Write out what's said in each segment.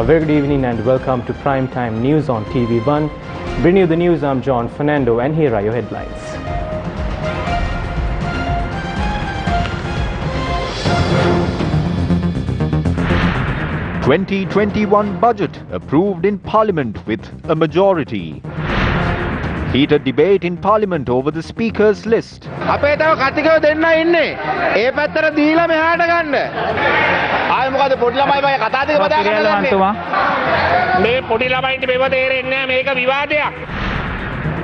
Very good evening and welcome to Primetime News on TV1. Bringing you the news, I'm John Fernando and here are your headlines. "2021 budget approved in Parliament with a majority." Heated debate in Parliament over the Speaker's list. අපේ තව කතිකව දෙන්න ඉන්නේ. ඒ පැත්තට දීලා මෙහාට ගන්න. ආයෙ මොකද පොඩි ළමයි වගේ කතා දෙක බදා ගන්නවා. මේ පොඩි ළමයින්ට මේව තේරෙන්නේ නැහැ මේක විවාදයක්.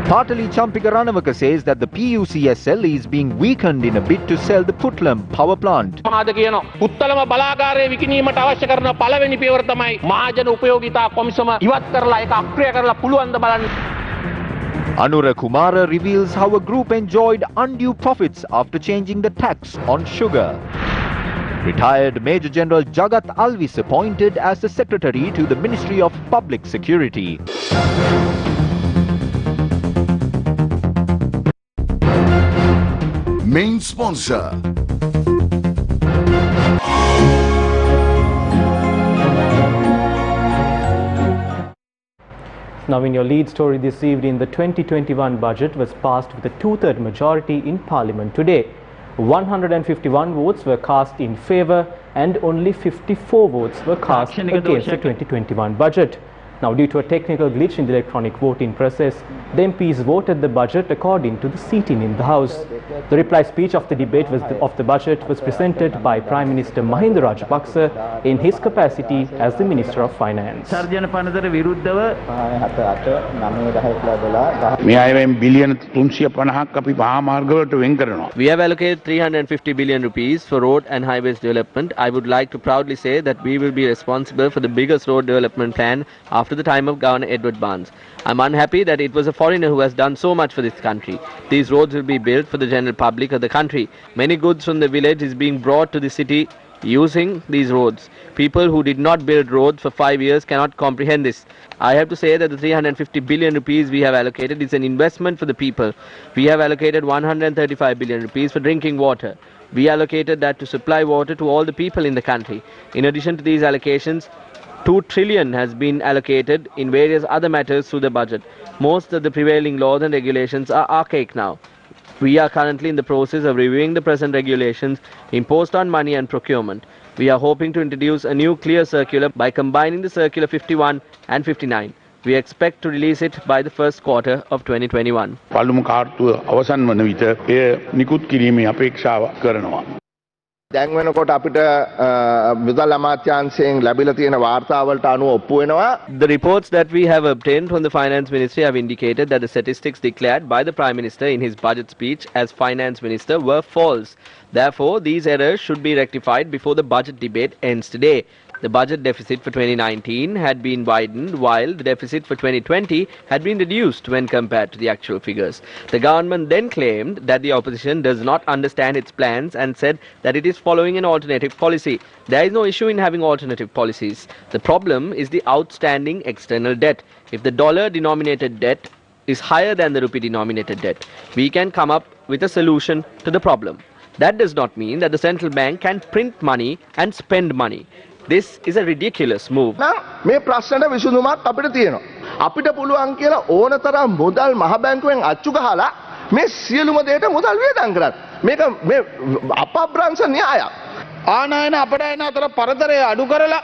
Partly Champika Ranavaka says that the PUCSL is being weakened in a bid to sell the Putlam power plant. මහාද කියනවා උත්තලම බලාගාරයේ විකිණීමට අවශ්‍ය කරන පළවෙනි පියවර තමයි මහජන උපයෝගිතා කොමිසම ඉවත් කරලා ඒක අක්‍රිය කරලා පුළුවන් ද බලන්න. Anura Kumara reveals how a group enjoyed undue profits after changing the tax on sugar. Retired Major General Jagat Alvis appointed as the Secretary to the Ministry of Public Security. Main sponsor. Now in your lead story this evening, the 2021 budget was passed with a two-third majority in Parliament today. 151 votes were cast in favour and only 54 votes were cast against the 2021 budget. Now, due to a technical glitch in the electronic voting process, the MPs voted the budget according to the seating in the House. The reply speech of the debate of the budget was presented by Prime Minister Mahinda Rajapaksa in his capacity as the Minister of Finance. We have allocated 350 billion rupees for road and highways development. I would like to proudly say that we will be responsible for the biggest road development plan after the time of Governor Edward Barnes. I'm unhappy that it was a foreigner who has done so much for this country. These roads will be built for the general public of the country. Many goods from the village is being brought to the city using these roads. People who did not build roads for 5 years cannot comprehend this. I have to say that the 350 billion rupees we have allocated is an investment for the people. We have allocated 135 billion rupees for drinking water. We allocated that to supply water to all the people in the country. In addition to these allocations, 2 trillion has been allocated in various other matters through the budget. Most of the prevailing laws and regulations are archaic now. We are currently in the process of reviewing the present regulations imposed on money and procurement. We are hoping to introduce a new clear circular by combining the circular 51 and 59. We expect to release it by the first quarter of 2021. පළමු කාර්තුව අවසන් වන විට එය නිකුත් කිරීමේ අපේක්ෂාව කරනවා. දැන් වෙනකොට අපිට මුදල් අමාත්‍යාංශයෙන් ලැබිලා තියෙන වාර්තාවලට අනුව ඔප්පු වෙනවා. The reports that we have obtained from the Finance Ministry have indicated that the statistics declared by the Prime Minister in his budget speech as Finance Minister were false. Therefore, these errors should be rectified before the budget debate ends today. The budget deficit for 2019 had been widened while the deficit for 2020 had been reduced when compared to the actual figures. The government then claimed that the opposition does not understand its plans and said that it is following an alternative policy. There is no issue in having alternative policies. The problem is the outstanding external debt. If the dollar-denominated debt is higher than the rupee-denominated debt, we can come up with a solution to the problem. That does not mean that the central bank can print money and spend money. This is a ridiculous move. මේ ප්‍රශ්නට විසඳුමක් අපිට තියෙනවා. අපිට පුළුවන් කියලා ඕනතරම් මුදල් මහ බැංකුවෙන් අච්චු ගහලා මේ සියලුම දේට මුදල් වියදම් කරන්න. මේක මේ අපබ්‍රංශ න්‍යායක්. ආනයන අපඩයන අතර පරතරය අඩු කරලා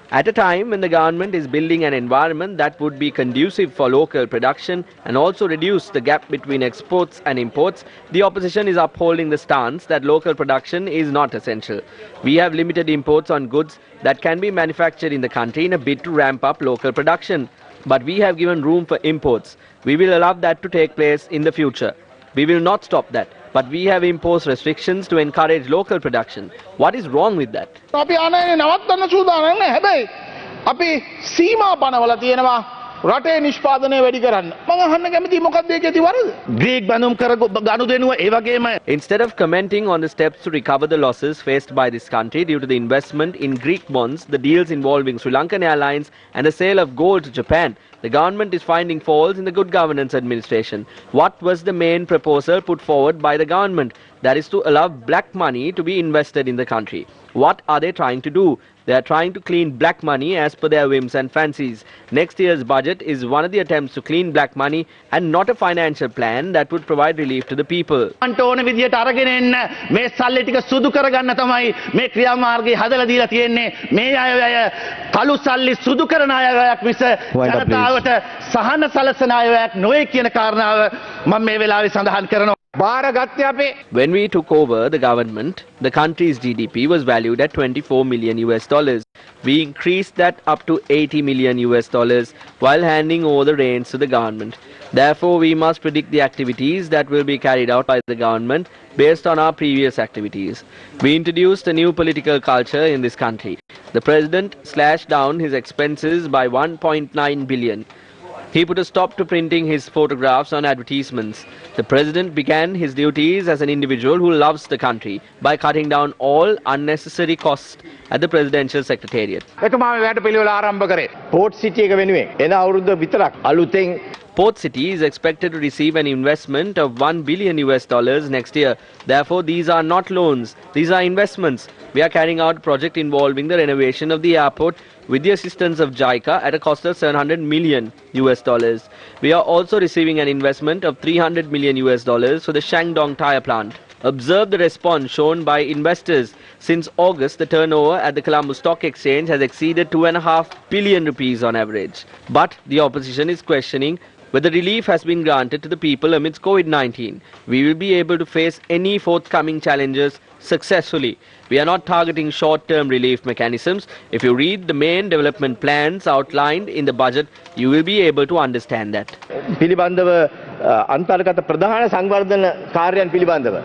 At a time when the government is building an environment that would be conducive for local production and also reduce the gap between exports and imports, the opposition is upholding the stance that local production is not essential. We have limited imports on goods that can be manufactured in the country in a bid to ramp up local production. But we have given room for imports. We will allow that to take place in the future. We will not stop that. But we have imposed restrictions to encourage local production. What is wrong with that? අපි ආනයනේ නවත්තන්න සූදානම් නැහැ. හැබැයි අපි සීමා පනවලා තියෙනවා රටේ නිෂ්පාදනය වැඩි කරන්න. මම අහන්න කැමතියි මොකක්ද ඒකේ ඇති වරද? ග්‍රීක් බඳුම් කර ගනුදෙනුව ඒ වගේම Instead of commenting on the steps to recover the losses faced by this country due to the investment in Greek bonds, the deals involving Sri Lankan Airlines and the sale of gold to Japan, the government is finding faults in the good governance administration. What was the main proposal put forward by the government? That is to allow black money to be invested in the country. What are they trying to do? They are trying to clean black money as per their whims and fancies. Next year's budget is one of the attempts to clean black money and not a financial plan that would provide relief to the people. ඕන විදියට අරගෙන එන්න මේ සල්ලි ටික සුදු කරගන්න තමයි මේ ක්‍රියාමාර්ගය හදලා දීලා තියෙන්නේ. මේ අයවැය කළු සල්ලි සුදු කරන අයවැයක් මිස ජනතාවට සහන සලසන අයවැයක් නොවේ කියන කාරණාව මම මේ වෙලාවේ සඳහන් කරනවා. When we took over the government, the country's GDP was valued at $24 million US. We increased that up to $80 million US while handing over the reins to the government. Therefore, we must predict the activities that will be carried out by the government based on our previous activities. We introduced a new political culture in this country. The president slashed down his expenses by 1.9 billion. He put a stop to printing his photographs on advertisements. The president began his duties as an individual who loves the country by cutting down all unnecessary costs at the presidential secretariat. Port City is expected to receive an investment of $1 billion US next year. Therefore, these are not loans, these are investments. We are carrying out a project involving the renovation of the airport with the assistance of JICA at a cost of $700 million US. We are also receiving an investment of $300 million US for the Shandong tire plant. Observe the response shown by investors. Since August, the turnover at the Colombo Stock Exchange has exceeded 2.5 billion rupees on average. But the opposition is questioning whether relief has been granted to the people amidst COVID-19. We will be able to face any forthcoming challenges successfully. We are not targeting short-term relief mechanisms. If you read the main development plans outlined in the budget, you will be able to understand that. පිළිබඳව අන්තර්ගත ප්‍රධාන සංවර්ධන කාර්යයන් පිළිබඳව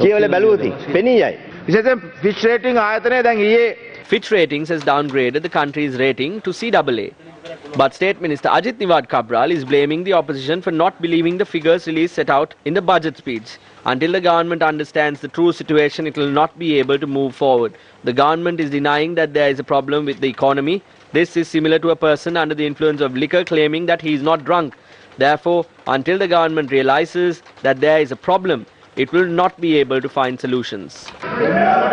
කියවල බැලුවොත් පෙනී යයි. විශේෂයෙන් Fitch rating ආයතනය දැන් ඊයේ Fitch Ratings has downgraded the country's rating to CAA. But State Minister Ajit Niwad Kabral is blaming the opposition for not believing the figures released set out in the budget speech. Until the government understands the true situation, it will not be able to move forward. The government is denying that there is a problem with the economy. This is similar to a person under the influence of liquor claiming that he is not drunk. Therefore, until the government realizes that there is a problem, it will not be able to find solutions.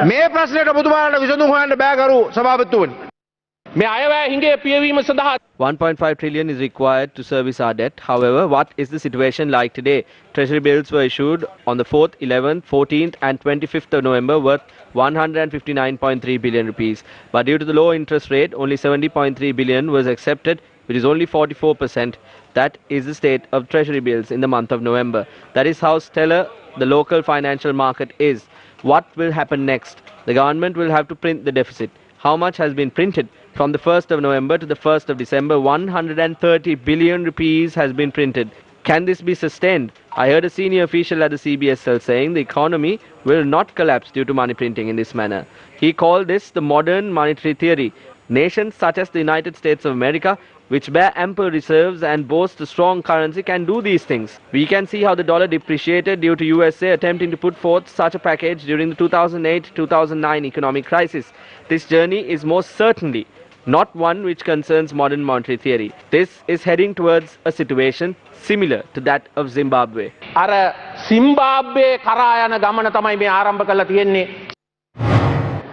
මේ ප්‍රශ්නයට ඔබතුමාලට විසඳුම් හොයන්න බෑ කරු සභාපතිතුමනි. මේ අයවැය හිඟේ පියවීම සඳහා 1.5 trillion is required to service our debt. However, what is the situation like today? Treasury bills were issued on the 4th, 11th, 14th and 25th of November worth 159.3 billion rupees. But due to the low interest rate, only 70.3 billion was accepted, which is only 44%. That is the state of treasury bills in the month of November. That is how stellar the local financial market is. What will happen next? The government will have to print the deficit. How much has been printed? From the 1st of November to the 1st of December, 130 billion rupees has been printed. Can this be sustained? I heard a senior official at the CBSL saying the economy will not collapse due to money printing in this manner. He called this the modern monetary theory. Nations such as the United States of America, which bear ample reserves and boast a strong currency, can do these things. We can see how the dollar depreciated due to USA attempting to put forth such a package during the 2008-2009 economic crisis. This journey is most certainly not one which concerns modern monetary theory. This is heading towards a situation similar to that of Zimbabwe. අර සිම්බාබ්වේ කරා යන ගමන තමයි මේ ආරම්භ කරලා තියෙන්නේ.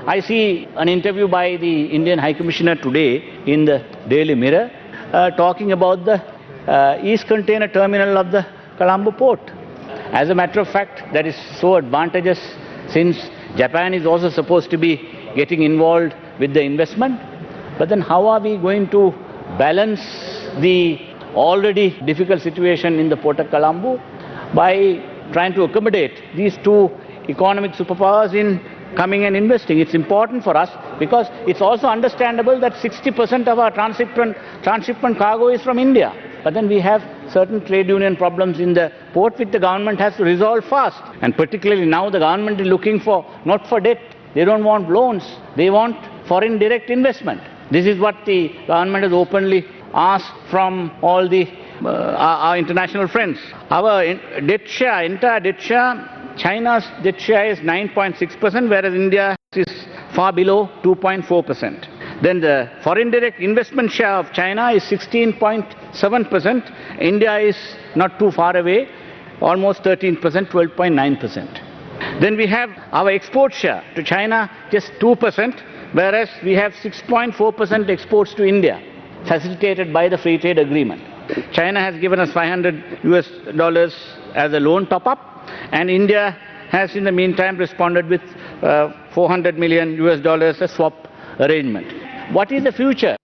I see an interview by the Indian High Commissioner today in the Daily Mirror talking about the East Container Terminal of the Colombo Port. As a matter of fact, that is so advantageous since Japan is also supposed to be getting involved with the investment. But then how are we going to balance the already difficult situation in the Port of Colombo by trying to accommodate these two economic superpowers in coming and investing? It's important for us because it's also understandable that 60% of our transshipment cargo is from India. But then we have certain trade union problems in the port which the government has to resolve fast. And particularly now the government is looking for, not for debt, they don't want loans, they want foreign direct investment. This is what the government has openly asked from all the our international friends. Our debt share, entire debt share, China's debt share is 9.6%, whereas India is far below 2.4%. Then the foreign direct investment share of China is 16.7%. India is not too far away, almost 13%, 12.9%. Then we have our export share to China just 2%, whereas we have 6.4% exports to India, facilitated by the free trade agreement. China has given us $500 as a loan top-up, and India has in the meantime responded with $400 million a swap arrangement. What is the future?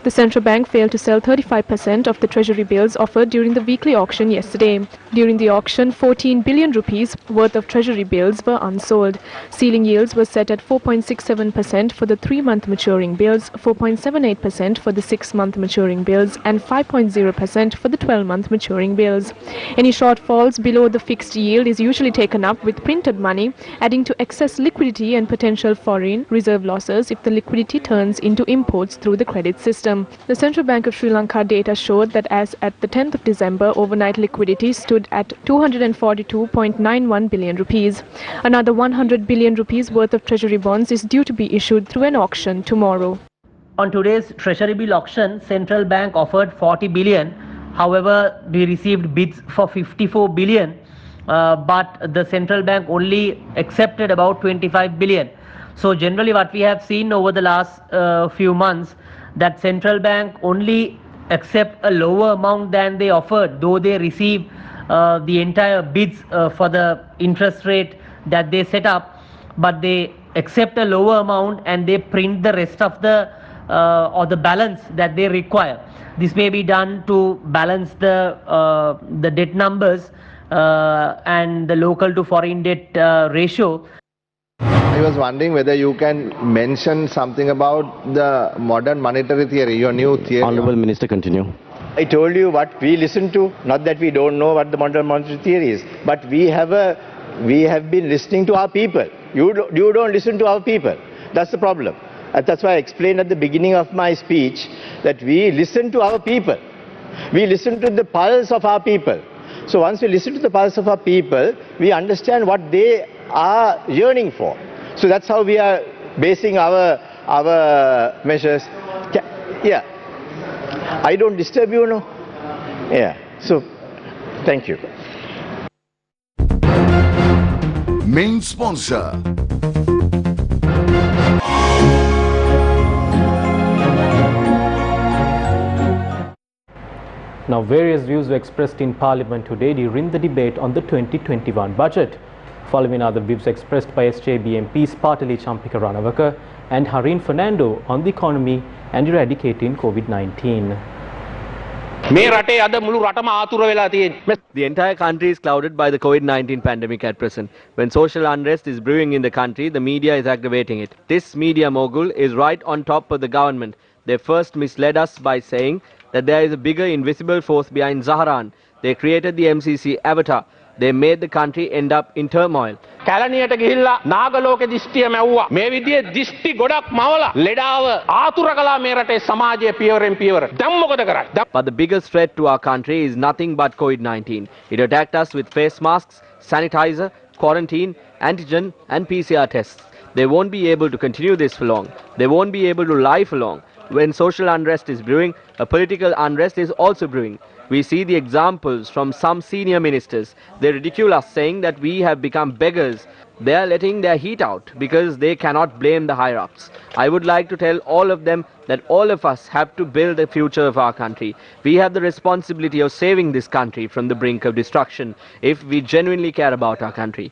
The central bank failed to sell 35% of the treasury bills offered during the weekly auction yesterday. During the auction, 14 billion rupees worth of treasury bills were unsold. Ceiling yields were set at 4.67% for the 3-month maturing bills, 4.78% for the 6-month maturing bills, and 5.0% for the 12-month maturing bills. Any shortfalls below the fixed yield is usually taken up with printed money, adding to excess liquidity and potential foreign reserve losses if the liquidity turns into imports through the credit system. The Central Bank of Sri Lanka data showed that as at the 10th of December, overnight liquidity stood at 242.91 billion rupees. Another 100 billion rupees worth of treasury bonds is due to be issued through an auction tomorrow. On today's treasury bill auction, Central Bank offered 40 billion. However, we received bids for 54 billion, but the Central Bank only accepted about 25 billion. So generally what we have seen over the last few months, that Central Bank only accept a lower amount than they offered, though they receive the entire bids for the interest rate that they set up, but they accept a lower amount and they print the rest of the or the balance that they require. This may be done to balance the debt numbers and the local to foreign debt ratio. I was wondering whether you can mention something about the modern monetary theory, your new theory. Honorable Minister, continue. I told you what we listen to, not that we don't know what the modern monetary theory is, but we have been listening to our people. You don't listen to our people. That's the problem. And that's why I explained at the beginning of my speech that we listen to our people. We listen to the pulse of our people. So once we listen to the pulse of our people, we understand what they are yearning for. So that's how we are basing our measures. Yeah. I don't disturb you, no? Yeah. So, thank you. Main sponsor. Now, various views were expressed in Parliament today during the debate on the 2021 budget. Following are the views expressed by SJB MPs Patali Champika Ranawaka and Harin Fernando on the economy and eradicating COVID-19. The entire country is clouded by the COVID-19 pandemic at present. When social unrest is brewing in the country, the media is aggravating it. This media mogul is right on top of the government. They first misled us by saying that there is a bigger invisible force behind Zaharan. They created the MCC avatar. They made the country end up in turmoil. කැලණියට ගිහිල්ලා නාගලෝක දිෂ්ටිය මැව්වා. මේ විදිහේ දිෂ්ටි ගොඩක් මවලා ලෙඩාව ආතුර කළා මේ රටේ සමාජයේ පියවරෙන් පියවර. දැන් මොකද කරන්නේ? But the biggest threat to our country is nothing but COVID-19. It attacked us with face masks, sanitizer, quarantine, antigen and PCR tests. They won't be able to continue this for long. They won't be able to lie for long. When social unrest is brewing, a political unrest is also brewing. We see the examples from some senior ministers. They ridicule us, saying that we have become beggars. They are letting their heat out because they cannot blame the higher-ups. I would like to tell all of them that all of us have to build the future of our country. We have the responsibility of saving this country from the brink of destruction if we genuinely care about our country.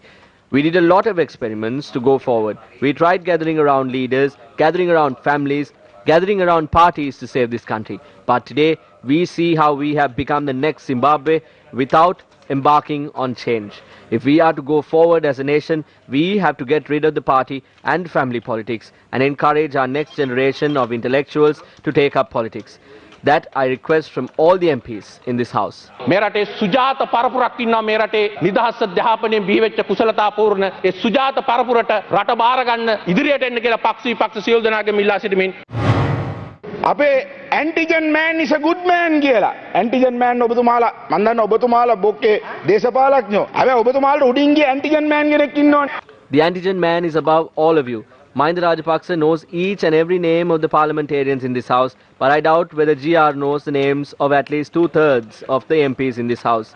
We did a lot of experiments to go forward. We tried gathering around leaders, gathering around families, gathering around parties to save this country. But today, we see how we have become the next Zimbabwe without embarking on change. If we are to go forward as a nation, we have to get rid of the party and family politics and encourage our next generation of intellectuals to take up politics. That I request from all the MPs in this house. මේ රටේ සුජාත පරපුරක් ඉන්නවා මේ රටේ නිදහස් අධ්‍යාපනයෙන් බිහි වෙච්ච කුසලතාපූර්ණ ඒ සුජාත පරපුරට රට බාර ගන්න ඉදිරියට එන්න කියලා පක්ෂ විපක්ෂ සියලු දෙනාගෙන් ඉල්ලා සිටිමින් අපේ antigen man is a good man කියලා. ඇන්ටිජන් මෑන් ඔබතුමාලා මම දන්න ඔබතුමාලා බොක්කේ දේශපාලඥයෝ. හැබැයි ඔබතුමාලට උඩින් ගිය ඇන්ටිජන් මෑන් කෙනෙක් ඉන්නවනේ. The antigen man is above all of you. Mahinda Rajapaksa knows each and every name of the parliamentarians in this house, but I doubt whether GR knows the names of at least 2/3 of the MPs in this house.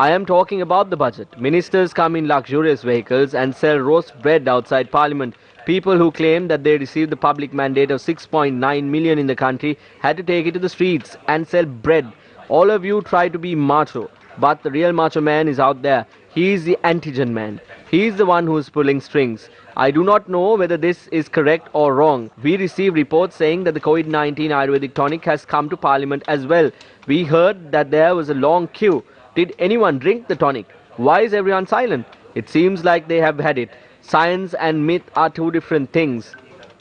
I am talking about the budget. Ministers come in luxurious vehicles and sell roast bread outside Parliament. People who claim that they received the public mandate of 6.9 million in the country had to take it to the streets and sell bread. All of you try to be macho, but the real macho man is out there. He is the antigen man. He is the one who is pulling strings. I do not know whether this is correct or wrong. We received reports saying that the COVID-19 Ayurvedic tonic has come to Parliament as well. We heard that there was a long queue. Did anyone drink the tonic? Why is everyone silent? It seems like they have had it. Science and myth are two different things.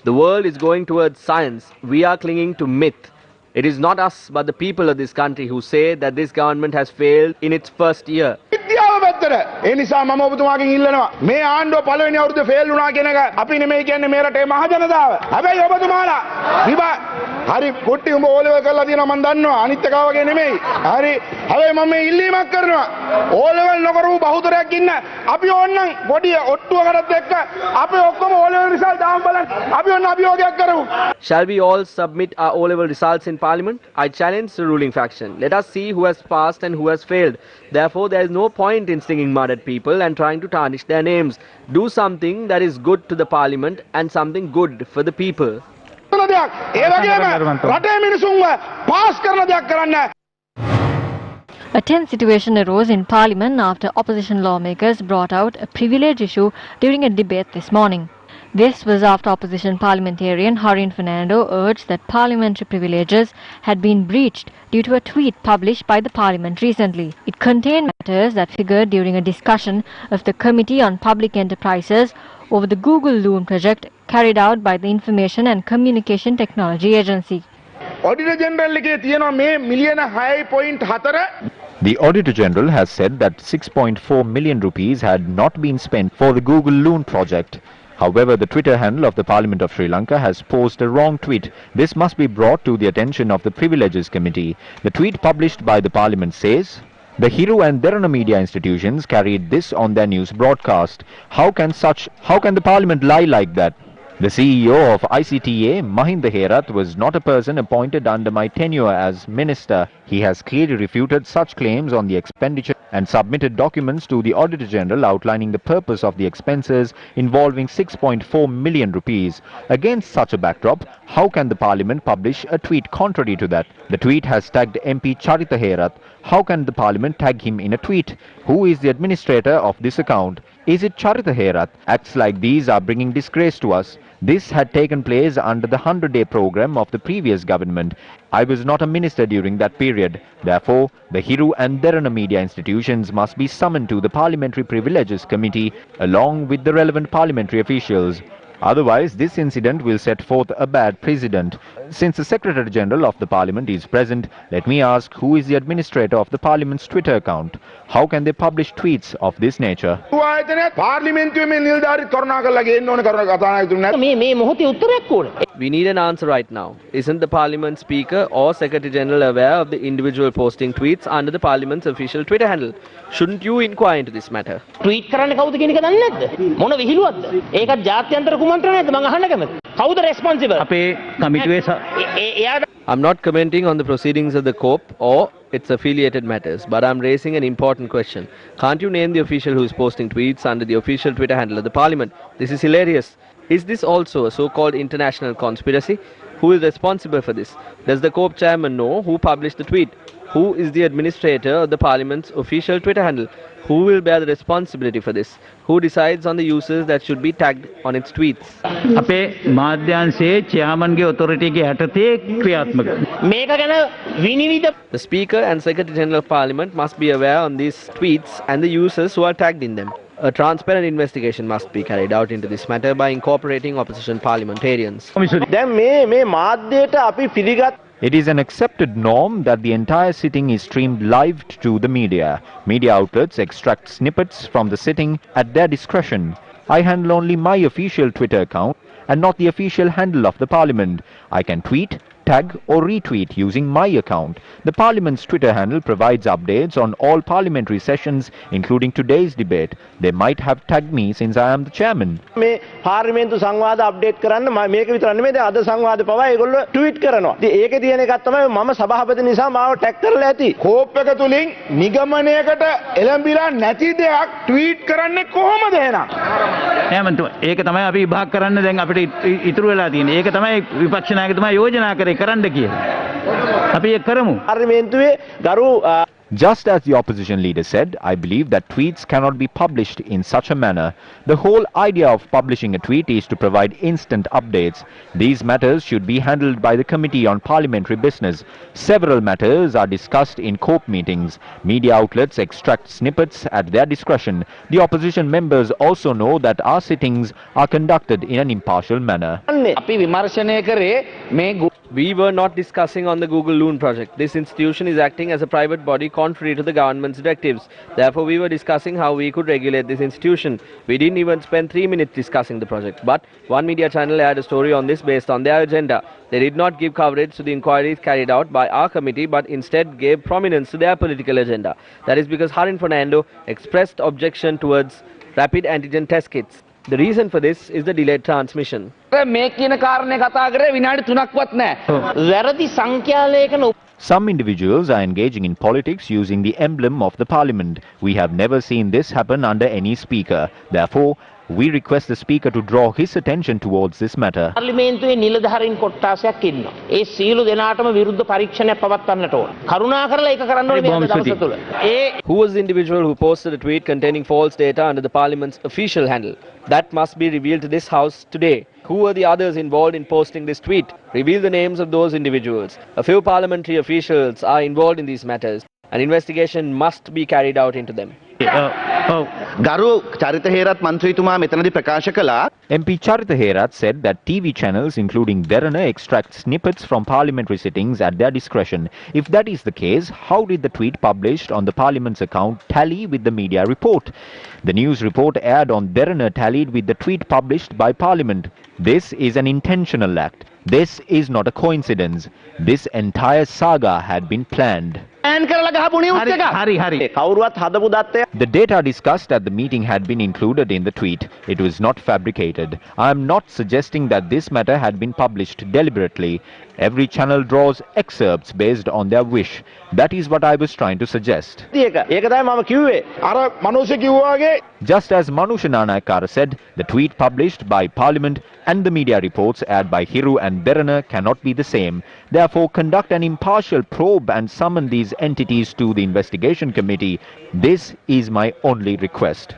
The world is going towards science. We are clinging to myth. It is not us but the people of this country who say that this government has failed in its first year. ඒ නිසා මම ඔබතුමාගෙන් ඉල්ලනවා මේ ආණ්ඩුව පළවෙනි අවුරුද්දේ fail වුණා කියන එක අපි නෙමෙයි කියන්නේ මේ රටේ මහ ජනතාව. හැබැයි ඔබතුමාලා හරි කොට්ටි උඹ ඕලෙවල් කරලා තියෙනවා මම දන්නවා අනිත් එකා වගේ නෙමෙයි. හරි හැබැයි මම මේ ඉල්ලීමක් කරනවා ඕලෙවල් නොකරපු බහුතරයක් ඉන්න අපි ඕන්නම් පොඩි ඔට්ටුවකටත් එක්ක අපි ඔක්කොම ඕලෙවල් රිසල්ට් දාමු බලන්න. අපි ඕන්න අභියෝගයක් කරමු. Shall we all submit our O-level results in Parliament? I challenge the ruling faction. Let us see who has passed and who has failed. Therefore, there is no point in slinging mud at people and trying to tarnish their names. Do something that is good to the Parliament and something good for the people. A tense situation arose in Parliament after opposition lawmakers brought out a privilege issue during a debate this morning. This was after opposition parliamentarian Harin Fernando urged that parliamentary privileges had been breached due to a tweet published by the Parliament recently. It contained matters that figured during a discussion of the Committee on Public Enterprises over the Google Loon project carried out by the Information and Communication Technology Agency. Auditor General තියෙනවා මේ මිලියන 6.4 The Auditor General has said that 6.4 million rupees had not been spent for the Google Loon project. However, the Twitter handle of the Parliament of Sri Lanka has posted a wrong tweet. This must be brought to the attention of the Privileges Committee. The tweet published by the Parliament says, "The Hiru and Derana media institutions carried this on their news broadcast. How can the Parliament lie like that? The CEO of ICTA, Mahinda Herath, was not a person appointed under my tenure as minister. He has clearly refuted such claims on the expenditure and submitted documents to the Auditor General outlining the purpose of the expenses involving 6.4 million rupees. Against such a backdrop, how can the Parliament publish a tweet contrary to that? The tweet has tagged MP Charita Herath. How can the Parliament tag him in a tweet? Who is the administrator of this account? Is it Charita Herath? Acts like these are bringing disgrace to us. This had taken place under the 100-day program of the previous government. I was not a minister during that period. Therefore, the Hiru and Derana media institutions must be summoned to the Parliamentary Privileges Committee along with the relevant parliamentary officials. Otherwise, this incident will set forth a bad precedent. Since the Secretary General of the Parliament is present, let me ask, who is the administrator of the Parliament's Twitter account? How can they publish tweets of this nature? We need an answer right now. Isn't the Parliament Speaker or Secretary General aware of the individual posting tweets under the Parliament's official Twitter handle? Shouldn't you inquire into this matter? Tweet කරන්න කවුද කියන එක දන්නේ නැද්ද? මොන විහිළුවක්ද? ඒකත් ජාත්‍යන්තර කුමන්ත්‍රණයක්ද? මම අහන්න කැමතියි. කවුද responsible? අපේ කමිටුවේ I'm not commenting on the proceedings of the COP or its affiliated matters, but I'm raising an important question. Can't you name the official who is posting tweets under the official Twitter handle of the Parliament? This is hilarious. Is this also a so-called international conspiracy? Who is responsible for this? Does the COP chairman know who published the tweet? Who is the administrator of the Parliament's official Twitter handle? Who will bear the responsibility for this? Who decides on the users that should be tagged on its tweets? අපේ මාධ්‍යාංශයේ chairmanගේ authority එක යටතේ ක්‍රියාත්මක. මේක ගැන විනිවිද The Speaker and Secretary General of Parliament must be aware on these tweets and the users who are tagged in them. A transparent investigation must be carried out into this matter by incorporating opposition parliamentarians. It is an accepted norm that the entire sitting is streamed live to the media. Media outlets extract snippets from the sitting at their discretion. I handle only my official Twitter account and not the official handle of the Parliament. I can tweet, tag or retweet using my account. The Parliament's Twitter handle provides updates on all parliamentary sessions, including today's debate. They might have tagged me since I am the chairman. මේ පාර්ලිමේන්තු සංවාද update කරන්න මේක විතර නෙමෙයි දැන් අද සංවාද පවා ඒගොල්ලෝ ට්වීට් කරනවා. ඉතින් ඒකේ තියෙන එකක් තමයි මම සභාපති නිසා මාව ටැග් කරලා ඇති. කෝප් එක තුලින් නිගමනයකට එළඹිලා නැති දෙයක් ට්වීට් කරන්නේ කොහොමද එහෙනම්? නෑමන්තුමා ඒක තමයි අපි විභාග කරන්න දැන් අපිට ඉතුරු වෙලා තියෙන්නේ. ඒක තමයි විපක්ෂ නායකතුමා යෝජනා කරේ කරන්න කියලා. අපි ඒක කරමු. පාර්ලිමේන්තුවේ ගරු Just as the opposition leader said, I believe that tweets cannot be published in such a manner. The whole idea of publishing a tweet is to provide instant updates. These matters should be handled by the Committee on Parliamentary Business. Several matters are discussed in COPE meetings. Media outlets extract snippets at their discretion. The opposition members also know that our sittings are conducted in an impartial manner. We were not discussing on the Google Loon project. This institution is acting as a private body contrary to the government's directives. Therefore, we were discussing how we could regulate this institution. We didn't even spend 3 minutes discussing the project. But one media channel aired a story on this based on their agenda. They did not give coverage to the inquiries carried out by our committee, but instead gave prominence to their political agenda. That is because Harin Fernando expressed objection towards rapid antigen test kits. The reason for this is the delayed transmission. Some individuals are engaging in politics using the emblem of the parliament. We have never seen this happen under any speaker. Therefore, we request the speaker to draw his attention towards this matter. පාර්ලිමේන්තුවේ නිලධාරීන් කොට්ටාසයක් ඉන්නවා. ඒ සියලු දෙනාටම විරුද්ධ පරීක්ෂණයක් පවත්වන්නට ඕන. කරුණාකරලා ඒක කරන්න ඕනේ මේ දවස් තුල. Who was the individual who posted a tweet containing false data under the parliament's official handle? That must be revealed to this house today. Who were the others involved in posting this tweet? Reveal the names of those individuals. A few parliamentary officials are involved in these matters. An investigation must be carried out into them. ගරු චරිත හේරත් මන්ත්‍රීතුමා මෙතනදී ප්‍රකාශ කළා. MP Charitha Herath said that TV channels including Derana extract snippets from parliamentary sittings at their discretion. If that is the case, how did the tweet published on the parliament's account tally with the media report? The news report aired on Derana tallied with the tweet published by parliament. This is an intentional act. This is not a coincidence. This entire saga had been planned. The data discussed at the meeting had been included in the tweet. It was not fabricated. I am not suggesting that this matter had been published deliberately. Every channel draws excerpts based on their wish. That is what I was trying to suggest. Just as Manusha Nanayakara said, the tweet published by Parliament and the media reports aired by Hiru and Derana cannot be the same. Therefore, conduct an impartial probe and summon these entities to the investigation committee. This is my only request.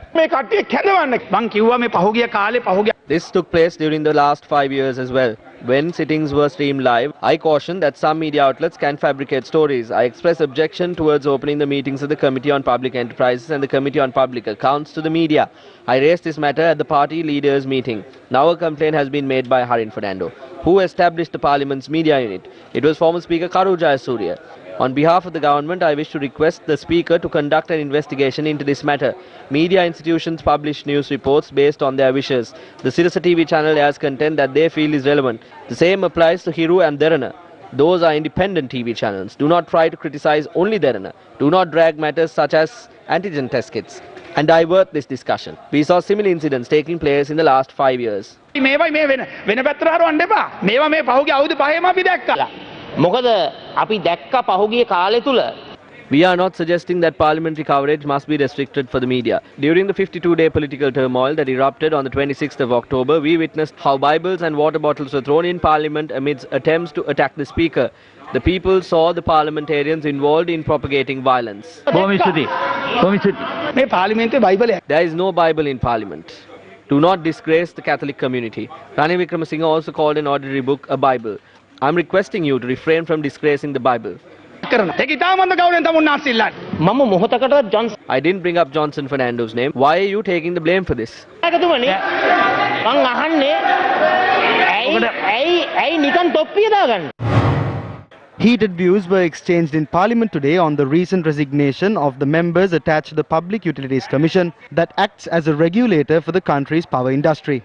This took place during the last 5 years as well. When sittings were streamed live, I cautioned that some media outlets can fabricate stories. I expressed objection towards opening the meetings of the Committee on Public Enterprises and the Committee on Public Accounts to the media. I raised this matter at the party leaders' meeting. Now a complaint has been made by Harin Fernando, who established the Parliament's media unit. It was former Speaker Karu Jayasuriya. On behalf of the government, I wish to request the Speaker to conduct an investigation into this matter. Media institutions publish news reports based on their wishes. The Sirasa TV channel airs content that they feel is relevant. The same applies to Hiru and Derana. Those are independent TV channels. Do not try to criticize only Derana. Do not drag matters such as antigen test kits and divert this discussion. We saw similar incidents taking place in the last 5 years. මොකද අපි දැක්ක පහුගිය කාලය තුල We are not suggesting that parliamentary coverage must be restricted for the media. During the 52-day political turmoil that erupted on the 26th of October, we witnessed how Bibles and water bottles were thrown in parliament amidst attempts to attack the speaker. The people saw the parliamentarians involved in propagating violence. There is no Bible in parliament. Do not disgrace the Catholic community. Ranil Wickremesinghe also called an ordinary book a Bible. I am requesting you to refrain from disgracing the Bible. I didn't bring up Johnson Fernando's name. Why are you taking the blame for this? Heated views were exchanged in Parliament today on the recent resignation of the members attached to the Public Utilities Commission that acts as a regulator for the country's power industry.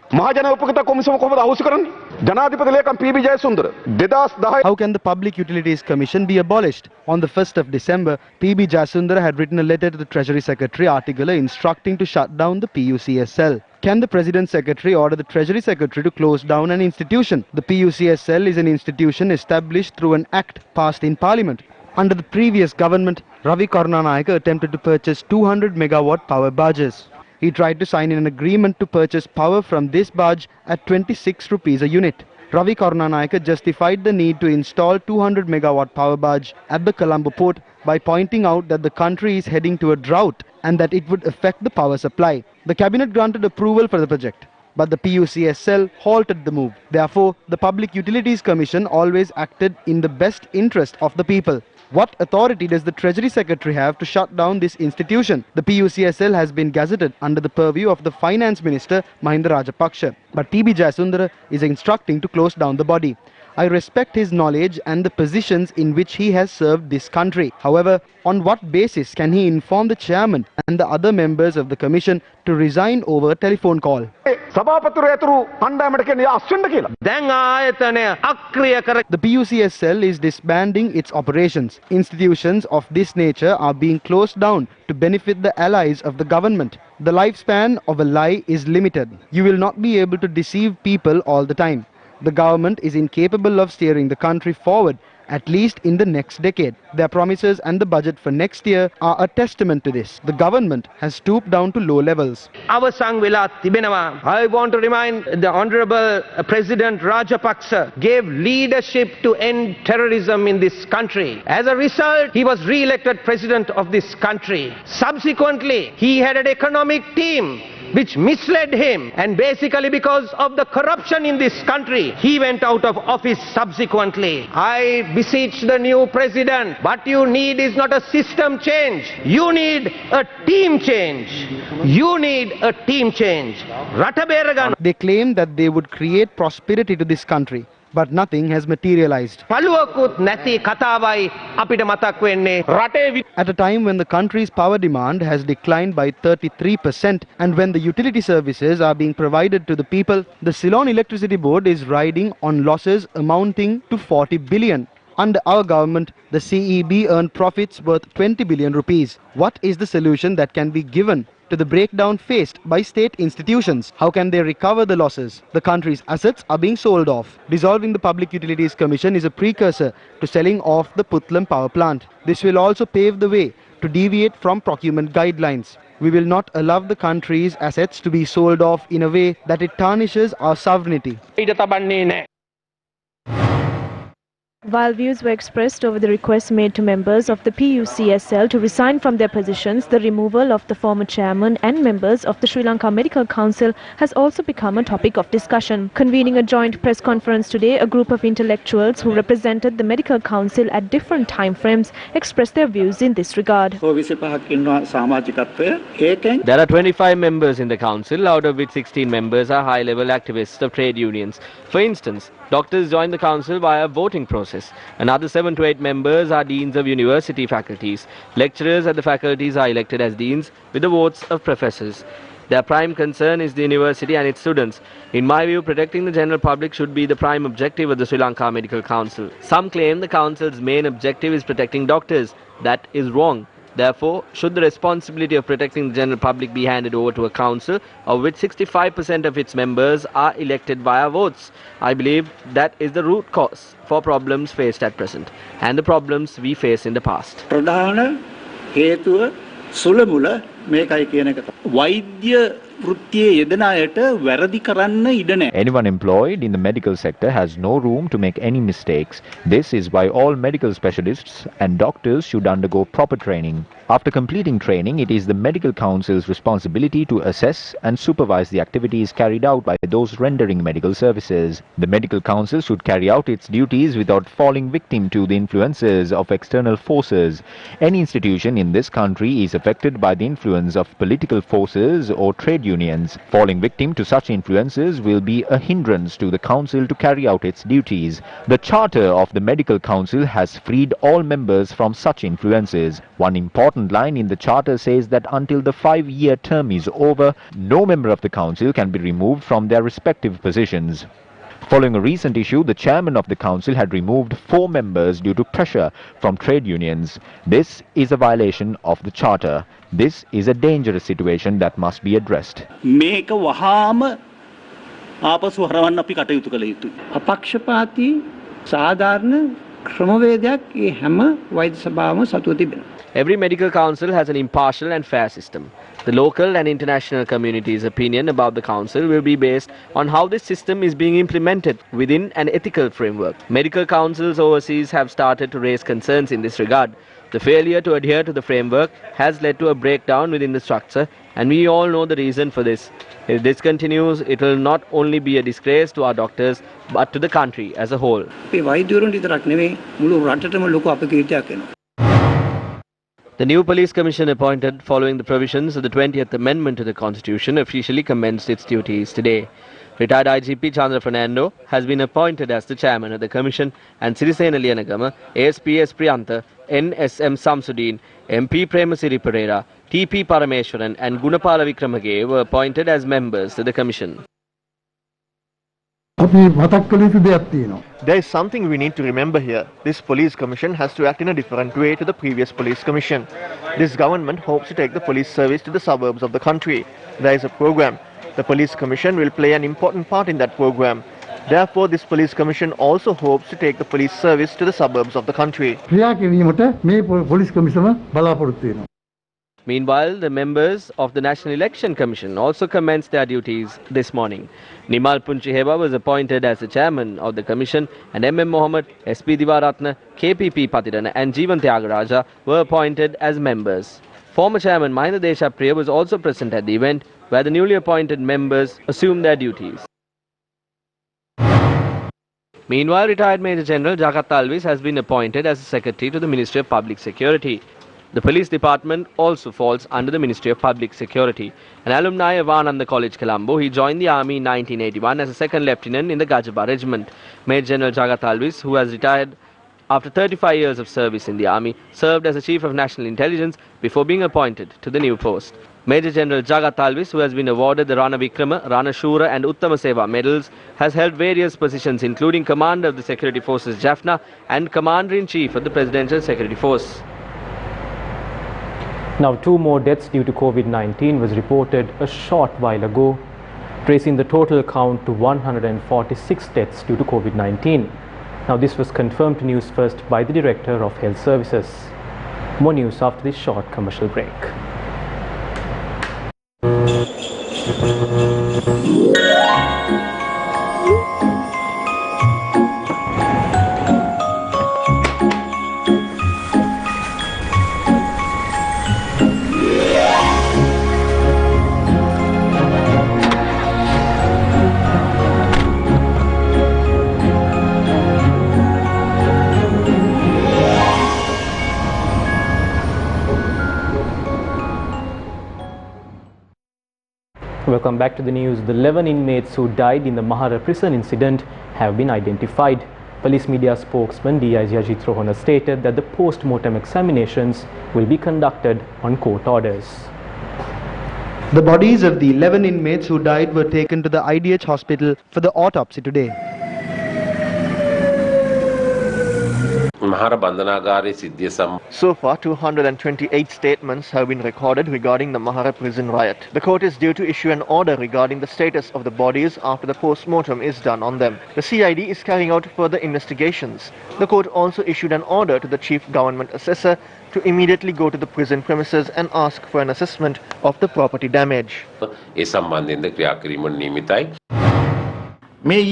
ජනාධිපති ලේකම් P B. Jayasundera 2010 How can the Public Utilities Commission be abolished? On the 1st of December, P.B. Jasundara had written a letter to the Treasury Secretary Artigala instructing to shut down the PUCSL. Can the President Secretary order the Treasury Secretary to close down an institution? The PUCSL is an institution established through an act passed in Parliament. Under the previous government, Ravi Karunanayake attempted to purchase 200 megawatt power barges. He tried to sign an agreement to purchase power from this barge at 26 rupees a unit. Ravi Karunanayake justified the need to install 200 megawatt power barge at the Colombo port by pointing out that the country is heading to a drought and that it would affect the power supply. The cabinet granted approval for the project, but the PUCSL halted the move. Therefore, the Public Utilities Commission always acted in the best interest of the people. What authority does the Treasury Secretary have to shut down this institution? The PUCSL has been gazetted under the purview of the Finance Minister Mahinda Rajapaksa, but P.B. Jasundara is instructing to close down the body. I respect his knowledge and the positions in which he has served this country. However, on what basis can he inform the chairman and the other members of the commission to resign over a telephone call? The PUCSL is disbanding its operations. Institutions of this nature are being closed down to benefit the allies of the government. The lifespan of a lie is limited. You will not be able to deceive people all the time. The government is incapable of steering the country forward, at least in the next decade. Their promises and the budget for next year are a testament to this. The government has stooped down to low levels. I want to remind the Honorable President Rajapaksa gave leadership to end terrorism in this country. As a result, he was re-elected president of this country. Subsequently, he had an economic team which misled him, and basically because of the corruption in this country, he went out of office subsequently. I beseech the new president, what you need is not a system change, you need a team change. You need a team change. They claim that they would create prosperity to this country, but nothing has materialized. At a time when the country's power demand has declined by 33% and when the utility services are being provided to the people, the Ceylon Electricity Board is riding on losses amounting to 40 billion. Under our government, the CEB earned profits worth 20 billion rupees. What is the solution that can be given to the breakdown faced by state institutions? How can they recover the losses? The country's assets are being sold off. Dissolving the Public Utilities Commission is a precursor to selling off the Putlam power plant. This will also pave the way to deviate from procurement guidelines. We will not allow the country's assets to be sold off in a way that it tarnishes our sovereignty. While views were expressed over the requests made to members of the PUCSL to resign from their positions, the removal of the former chairman and members of the Sri Lanka Medical Council has also become a topic of discussion. Convening a joint press conference today, a group of intellectuals who represented the Medical Council at different time frames expressed their views in this regard. There are 25 members in the council, out of which 16 members are high-level activists of trade unions. For instance, doctors join the council via a voting process. Another 7 to 8 members are deans of university faculties. Lecturers at the faculties are elected as deans with the votes of professors. Their prime concern is the university and its students. In my view, protecting the general public should be the prime objective of the Sri Lanka Medical Council. Some claim the council's main objective is protecting doctors. That is wrong. Therefore, should the responsibility of protecting the general public be handed over to a council of which 65% of its members are elected via votes? I believe that is the root cause for problems faced at present and the problems we faced in the past. Anyone employed in the medical sector has no room to make any mistakes. This is why all medical specialists and doctors should undergo proper training. After completing training, it is the Medical Council's responsibility to assess and supervise the activities carried out by those rendering medical services. The Medical Council should carry out its duties without falling victim to the influences of external forces. Any institution in this country is affected by the influence of political forces or trade unions. Falling victim to such influences will be a hindrance to the council to carry out its duties. The charter of the Medical Council has freed all members from such influences. One important line in the charter says that until the 5-year term is over, no member of the council can be removed from their respective positions. Following a recent issue, the chairman of the council had removed 4 members due to pressure from trade unions. This is a violation of the charter. This is a dangerous situation that must be addressed. මේක වහාම ආපසු හරවන්න අපි කටයුතු කළ යුතුයි. අපක්ෂපාතී සාධාරණ ක්‍රමවේදයක් ඒ හැම වෛද්‍ය සභාවම සතුව තිබෙනවා. Every medical council has an impartial and fair system. The local and international community's opinion about the council will be based on how this system is being implemented within an ethical framework. Medical councils overseas have started to raise concerns in this regard. The failure to adhere to the framework has led to a breakdown within the structure, and we all know the reason for this. If this continues, it will not only be a disgrace to our doctors, but to the country as a whole. The new police commission appointed following the provisions of the 20th Amendment to the Constitution officially commenced its duties today. Retired IGP Chandra Fernando has been appointed as the chairman of the commission, and Sirisena Liyanagama, ASPS Priyantha, NSM Samsudeen, MP Premasiri Pereira, TP Parameshwaran and Gunapala Wickramageya were appointed as members to the commission. There is something we need to remember here. This police commission has to act in a different way to the previous police commission. This government hopes to take the police service to the suburbs of the country. There is a program. The police commission will play an important part in that program. Therefore, this police commission also hopes to take the police service to the suburbs of the country. Meanwhile, the members of the National Election Commission also commenced their duties this morning. Nimal Punchiheba was appointed as the chairman of the commission, and MM Mohammed, SP Divaratna, KPP Patirana and Jeevan Tyagaraja were appointed as members. Former chairman Mahinda Deshapriya was also present at the event, where the newly appointed members assumed their duties. Meanwhile, retired Major General Jagat Alvis has been appointed as the Secretary to the Ministry of Public Security. The police department also falls under the Ministry of Public Security. An alumni of Ananda College, Colombo, he joined the army in 1981 as a second lieutenant in the Gajaba Regiment. Major General Jagat Alvis, who has retired after 35 years of service in the army, served as the Chief of National Intelligence before being appointed to the new post. Major General Jagat Alvis, who has been awarded the Rana Vikrama, Rana Shura and Uttama Seva medals, has held various positions including Commander of the Security Forces Jaffna and Commander-in-Chief of the Presidential Security Force. Now, 2 more deaths due to COVID-19 was reported a short while ago, tracing the total count to 146 deaths due to COVID-19. Now, this was confirmed to News First by the Director of Health Services. More news after this short commercial break. Welcome back to the news. The 11 inmates who died in the Mahara prison incident have been identified. Police media spokesman DIG Ajit Rohana stated that the post-mortem examinations will be conducted on court orders. The bodies of the 11 inmates who died were taken to the IDH hospital for the autopsy today. So far, 228 statements have been recorded regarding the Mahara prison riot. The court is due to issue an order regarding the status of the bodies after the post-mortem is done on them. The CID is carrying out further investigations. The court also issued an order to the Chief Government Assessor to immediately go to the prison premises and ask for an assessment of the property damage. This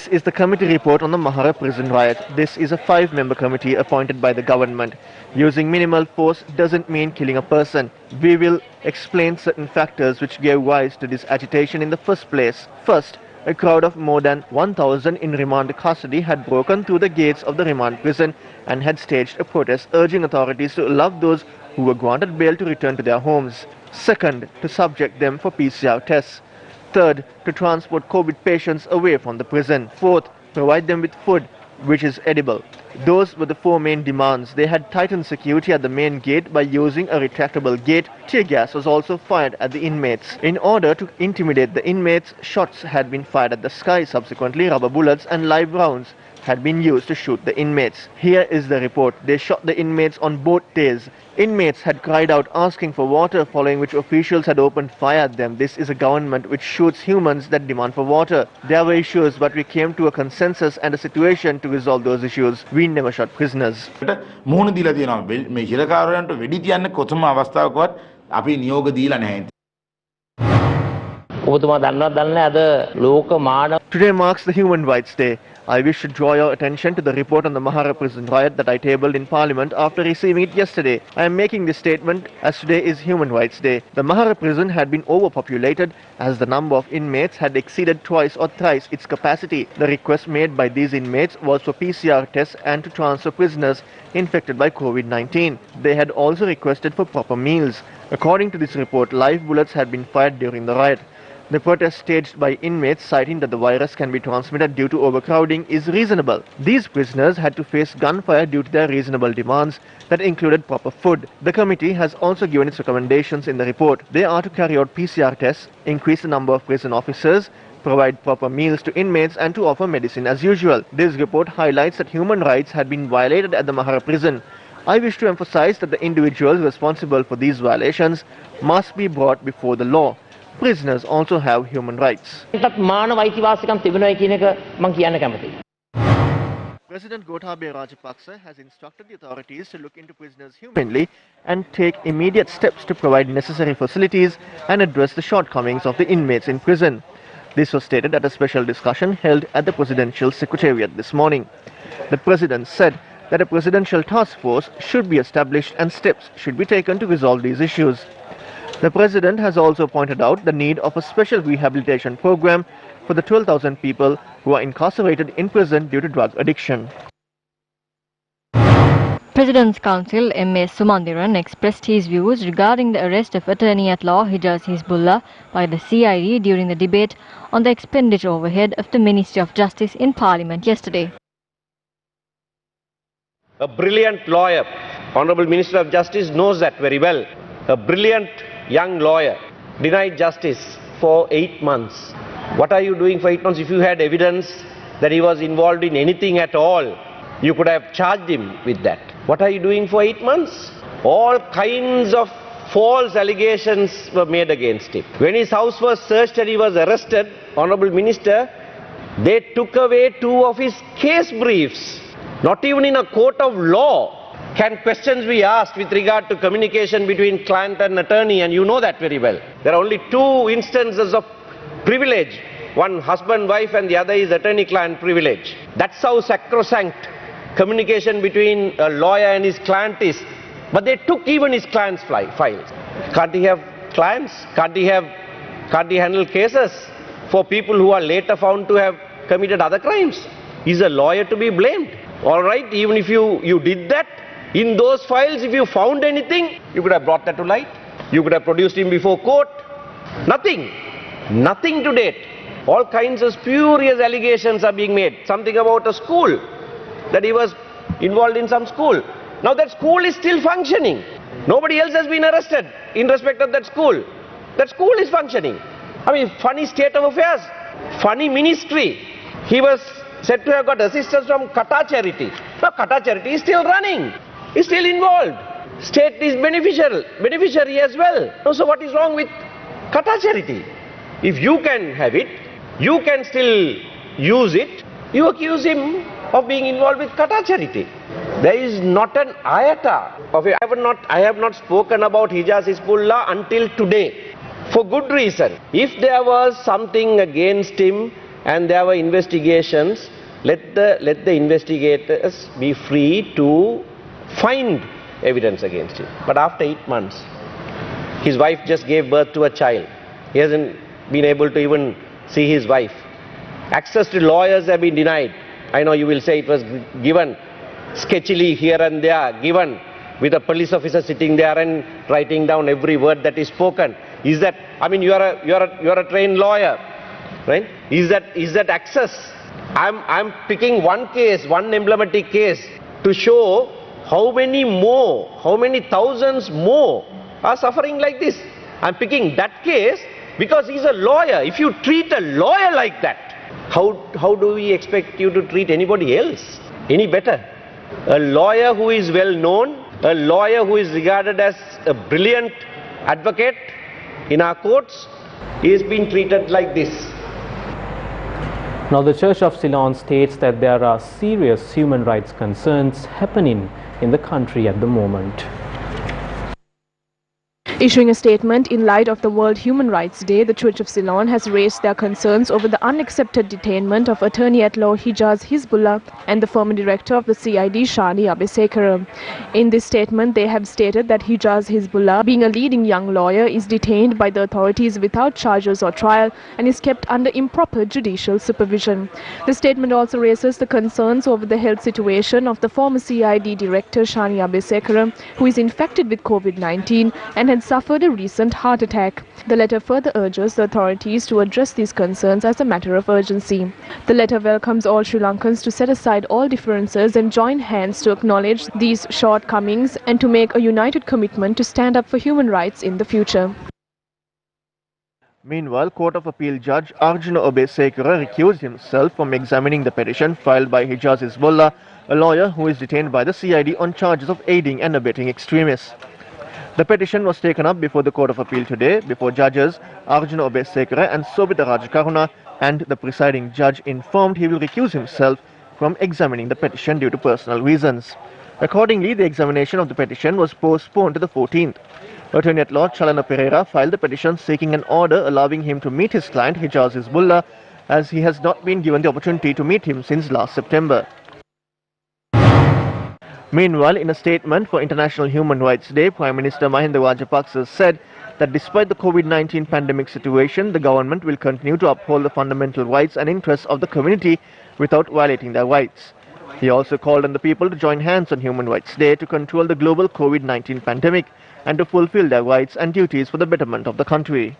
is the committee report on the Mahara prison riot. This is a 5-member committee appointed by the government. Using minimal force doesn't mean killing a person. We will explain certain factors which gave rise to this agitation in the first place. First, a crowd of more than 1,000 in remand custody had broken through the gates of the remand prison and had staged a protest urging authorities to allow those who were granted bail to return to their homes. Second, to subject them for PCR tests. Third, to transport COVID patients away from the prison. Fourth, provide them with food which is edible. Those were the four main demands. They had tightened security at the main gate by using a retractable gate. Tear gas was also fired at the inmates. In order to intimidate the inmates, shots had been fired at the sky. Subsequently, rubber bullets and live rounds had been used to shoot the inmates. Here is the report. They shot the inmates on both days. Inmates had cried out asking for water, following which officials had opened fire at them. This is a government which shoots humans that demand for water. There were issues, but we came to a consensus and a situation to resolve those issues. We never shot prisoners. මුහුණ දීලා තියෙනවා මේ හිරකාරයන්ට වෙඩි තියන්න කොතම අවස්ථාවකවත් අපි නියෝග දීලා නැහැ. Today marks the Human Rights Day. I wish to draw your attention to the report on the Mahara prison riot that I tabled in Parliament after receiving it yesterday. I am making this statement as today is Human Rights Day. The Mahara prison had been overpopulated as the number of inmates had exceeded twice or thrice its capacity. The request made by these inmates was for PCR tests and to transfer prisoners infected by COVID-19. They had also requested for proper meals. According to this report, live bullets had been fired during the riot. The protest staged by inmates citing that the virus can be transmitted due to overcrowding is reasonable. These prisoners had to face gunfire due to their reasonable demands that included proper food. The committee has also given its recommendations in the report. They are to carry out PCR tests, increase the number of prison officers, provide proper meals to inmates and to offer medicine as usual. This report highlights that human rights had been violated at the Mahara prison. I wish to emphasize that the individuals responsible for these violations must be brought before the law. Prisoners also have human rights. President Gotabaya Rajapaksa has instructed the authorities to look into prisoners humanely and take immediate steps to provide necessary facilities and address the shortcomings of the inmates in prison. This was stated at a special discussion held at the Presidential Secretariat this morning. The President said that a presidential task force should be established and steps should be taken to resolve these issues. The President has also pointed out the need of a special rehabilitation program for the 12,000 people who are incarcerated in prison due to drug addiction. President's Counsel M.A. Sumandiran expressed his views regarding the arrest of Attorney-at-Law Hijaz Hizbullah by the CID during the debate on the expenditure overhead of the Ministry of Justice in Parliament yesterday. A brilliant lawyer, Honourable Minister of Justice knows that very well. A brilliant young lawyer denied justice for 8 months. What are you doing for 8 months? If you had evidence that he was involved in anything at all, you could have charged him with that. What are you doing for 8 months? All kinds of false allegations were made against him. When his house was searched and he was arrested, Honourable Minister, they took away 2 of his case briefs. Not even in a court of law can questions be asked with regard to communication between client and attorney, and you know that very well. There are only 2 instances of privilege. One husband-wife and the other is attorney-client privilege. That's how sacrosanct communication between a lawyer and his client is. But they took even his client's files. Can't he have clients? Can't he handle cases for people who are later found to have committed other crimes? Is a lawyer to be blamed? All right, even if you did that, in those files, if you found anything, you could have brought that to light. You could have produced him before court. Nothing. Nothing to date. All kinds of spurious allegations are being made. Something about a school, that he was involved in some school. Now that school is still functioning. Nobody else has been arrested in respect of that school. That school is functioning. I mean, funny state of affairs. Funny ministry. He was said to have got assistance from Qatar Charity. Now Qatar Charity is still running. Is still involved. State is beneficiary as well. So what is wrong with Qatar Charity? If you can have it, you can still use it, you accuse him of being involved with Qatar Charity. There is not an iota of it. I have not spoken about Hijaz Hizbullah until today. For good reason. If there was something against him and there were investigations, let the investigators be free to find evidence against him. But after 8 months, his wife just gave birth to a child. He hasn't been able to even see his wife. Access to lawyers have been denied. I know you will say it was given sketchily here and there, given with a police officer sitting there and writing down every word that is spoken. Is that, I mean, you are a trained lawyer, right? Is that access? I'm picking one case, one emblematic case. to show how many thousands more are suffering like this. I'm picking that case because he's a lawyer. If you treat a lawyer like that, how do we expect you to treat anybody else any better? A lawyer who is well known, a lawyer who is regarded as a brilliant advocate in our courts, is being treated like this. Now, the Church of Ceylon states that there are serious human rights concerns happening in the country at the moment. Issuing a statement in light of the World Human Rights Day, the Church of Ceylon has raised their concerns over the unaccepted detainment of Attorney-at-Law Hijaz Hizbullah and the former director of the CID, Shani Abesekara. In this statement, they have stated that Hijaz Hizbullah, being a leading young lawyer, is detained by the authorities without charges or trial and is kept under improper judicial supervision. The statement also raises the concerns over the health situation of the former CID director, Shani Abesekara, who is infected with COVID-19 and had suffered a recent heart attack. The letter further urges the authorities to address these concerns as a matter of urgency. The letter welcomes all Sri Lankans to set aside all differences and join hands to acknowledge these shortcomings and to make a united commitment to stand up for human rights in the future. Meanwhile, Court of Appeal Judge Arjuna Obesekara recused himself from examining the petition filed by Hijaz Hizbullah, a lawyer who is detained by the CID on charges of aiding and abetting extremists. The petition was taken up before the Court of Appeal today, before judges Arjuna Obesekara and Sobita Rajakaruna, and the presiding judge informed he will recuse himself from examining the petition due to personal reasons. Accordingly, the examination of the petition was postponed to the 14th. Attorney-at-Law Chalana Pereira filed the petition seeking an order allowing him to meet his client Hijaz Hizbullah, as he has not been given the opportunity to meet him since last September. Meanwhile, in a statement for International Human Rights Day, Prime Minister Mahinda Rajapaksa said that despite the COVID-19 pandemic situation, the government will continue to uphold the fundamental rights and interests of the community without violating their rights. He also called on the people to join hands on Human Rights Day to control the global COVID-19 pandemic and to fulfill their rights and duties for the betterment of the country.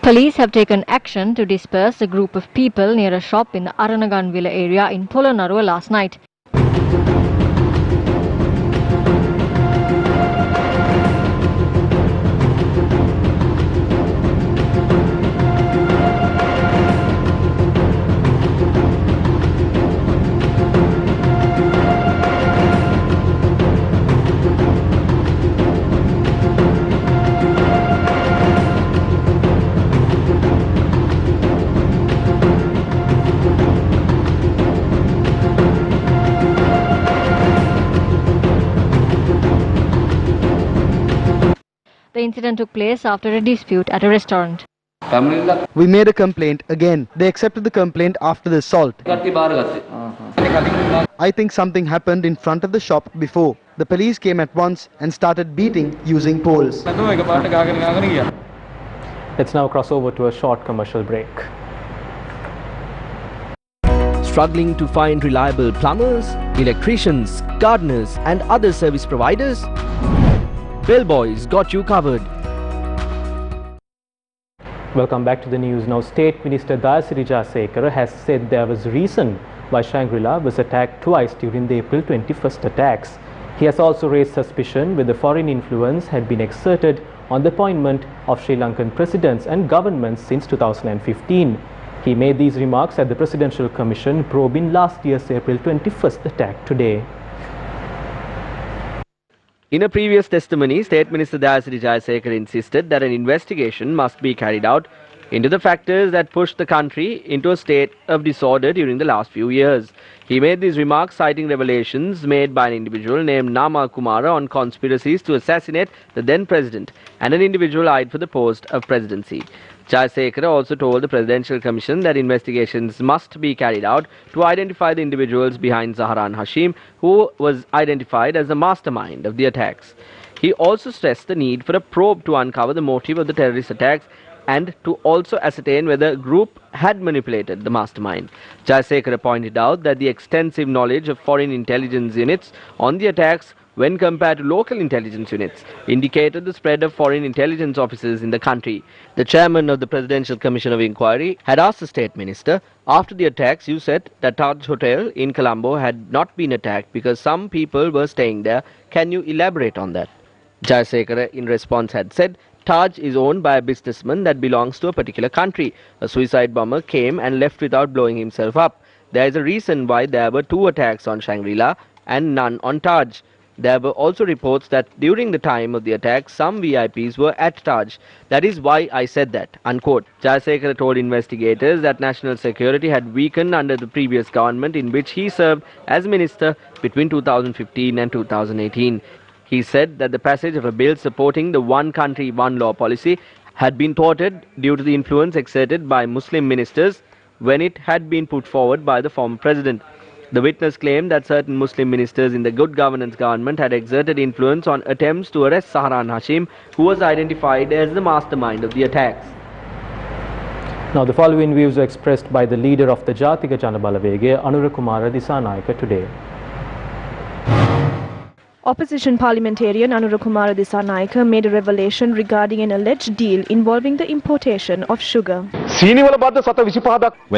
Police have taken action to disperse a group of people near a shop in the Aranaganvilla area in Polonnaruwa last night. The incident took place after a dispute at a restaurant. We made a complaint again. They accepted the complaint after the assault. I think something happened in front of the shop before. The police came at once and started beating using poles. Let's now cross over to a short commercial break. Struggling to find reliable plumbers, electricians, gardeners and other service providers? Bellboys got you covered. Welcome back to the news. Now, State Minister Dayasiri Jayasekara has said there was reason why Shangri-La was attacked twice during the April 21st attacks. He has also raised suspicion whether foreign influence had been exerted on the appointment of Sri Lankan presidents and governments since 2015. He made these remarks at the Presidential Commission probing last year's April 21st attack today. In a previous testimony, State Minister Dayasiri Jayasekara insisted that an investigation must be carried out into the factors that pushed the country into a state of disorder during the last few years. He made these remarks citing revelations made by an individual named Nama Kumara on conspiracies to assassinate the then president and an individual eyed for the post of presidency. Jayasekara also told the Presidential Commission that investigations must be carried out to identify the individuals behind Zaharan Hashim, who was identified as the mastermind of the attacks. He also stressed the need for a probe to uncover the motive of the terrorist attacks and to also ascertain whether the group had manipulated the mastermind. Jayasekara pointed out that the extensive knowledge of foreign intelligence units on the attacks when compared to local intelligence units, indicated the spread of foreign intelligence officers in the country. The chairman of the Presidential Commission of Inquiry had asked the State Minister, after the attacks you said that Taj Hotel in Colombo had not been attacked because some people were staying there. Can you elaborate on that? Jayasekara in response had said, Taj is owned by a businessman that belongs to a particular country. A suicide bomber came and left without blowing himself up. There is a reason why there were 2 attacks on Shangri-La and none on Taj. There were also reports that during the time of the attack, some VIPs were at Taj. That is why I said that, unquote. Jayasekara told investigators that national security had weakened under the previous government in which he served as minister between 2015 and 2018. He said that the passage of a bill supporting the one country, one law policy had been thwarted due to the influence exerted by Muslim ministers when it had been put forward by the former president. The witness claimed that certain Muslim ministers in the Good Governance government had exerted influence on attempts to arrest Sahran Hashim, who was identified as the mastermind of the attacks. Now the following views were expressed by the leader of the Jatika Janabalawege, Anurakumara Dissanayake today. Opposition parliamentarian Anurakumara Dissanayake made a revelation regarding an alleged deal involving the importation of sugar. When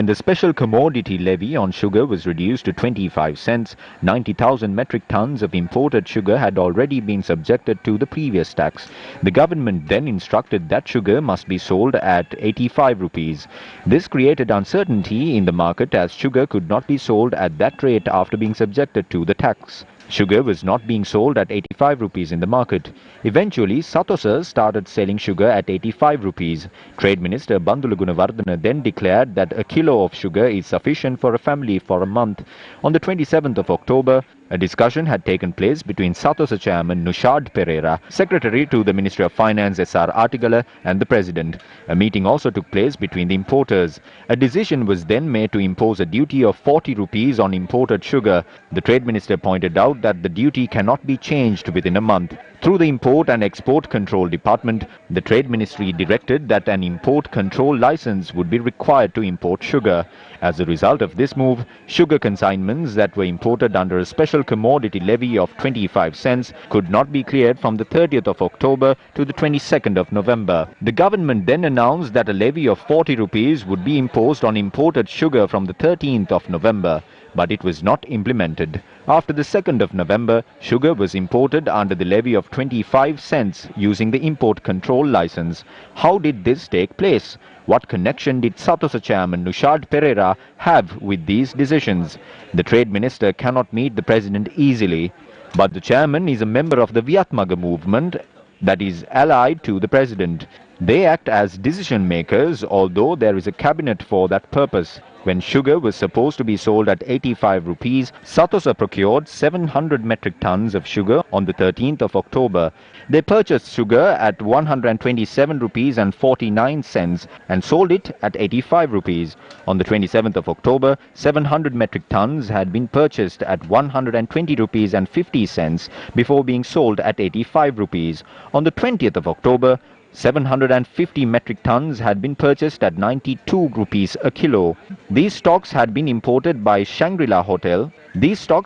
the special commodity levy on sugar was reduced to 25 cents, 90,000 metric tons of imported sugar had already been subjected to the previous tax. The government then instructed that sugar must be sold at 85 rupees. This created uncertainty in the market as sugar could not be sold at that rate after being subjected to the tax. Sugar was not being sold at 85 rupees in the market. Eventually, Satosa started selling sugar at 85 rupees. Trade Minister Bandula Gunawardena then declared that a kilo of sugar is sufficient for a family for a month. On the 27th of October, a discussion had taken place between Satosa chairman Nushad Pereira, secretary to the Ministry of Finance SR Artigala and the President. A meeting also took place between the importers. A decision was then made to impose a duty of 40 rupees on imported sugar. The Trade Minister pointed out that the duty cannot be changed within a month. Through the Import and Export Control Department, the Trade Ministry directed that an import control license would be required to import sugar. As a result of this move, sugar consignments that were imported under a special commodity levy of 25 cents could not be cleared from the 30th of October to the 22nd of November. The government then announced that a levy of 40 rupees would be imposed on imported sugar from the 13th of November. But it was not implemented. After the 2nd of November, sugar was imported under the levy of 25 cents using the import control license. How did this take place? What connection did Satosa chairman Nushad Pereira have with these decisions? The Trade Minister cannot meet the President easily, but the chairman is a member of the Viatmaga movement that is allied to the President. They act as decision makers, although there is a cabinet for that purpose. When sugar was supposed to be sold at 85 rupees, Satosa procured 700 metric tons of sugar on the 13th of October. They purchased sugar at 127 rupees and 49 cents and sold it at 85 rupees. On the 27th of October, 700 metric tons had been purchased at 120 rupees and 50 cents before being sold at 85 rupees. On the 20th of October, 750 metric tons had been purchased at 92 rupees a kilo. These stocks had been imported by Shangri-La Hotel. Director